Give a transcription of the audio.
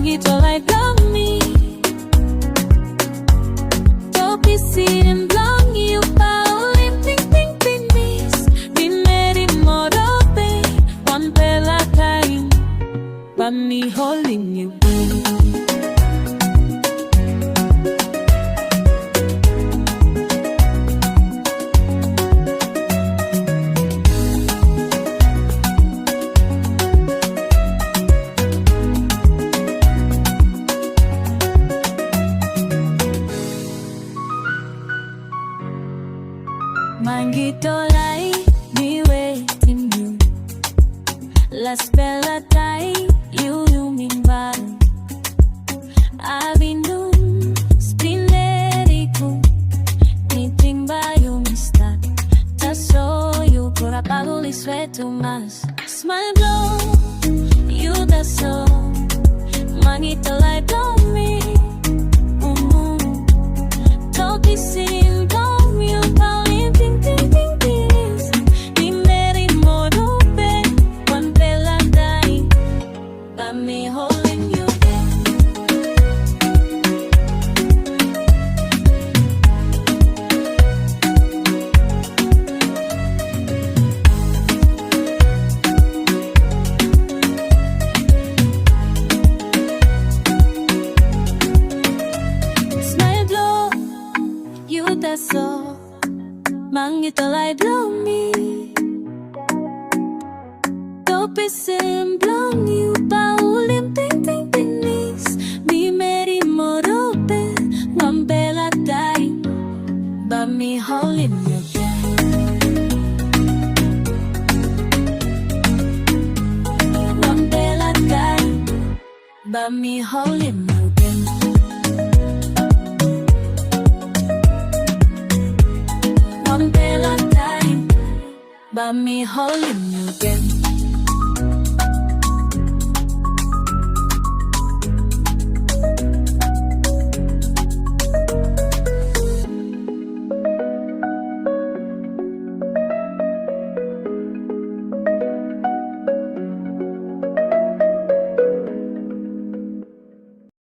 Mangi Tolai love me. Don't be seen long you paulim ting ting ting miss. Di meri Morobe, one bella time, but me holding you. Mangi Tolai, me waiting you. Las bella tai, you mean bad. I've been doing spinerico. Meeting by you, mister. Taso, you por apago y sueto más. Smile blow, you the soul. Mangi Tolai blow me. Don't be seen, don't you call him ting ting ting ting. He married Morobe, one bella die, but me holding you there. Smile blow, you the soul. Mangi Tolai blow me. Don't be sim blow you paulim ting ting ting miss. Me meri Morobe, one bella die, but me holding you there. One bella die, but me holding you there. One bella time, but me holding you again.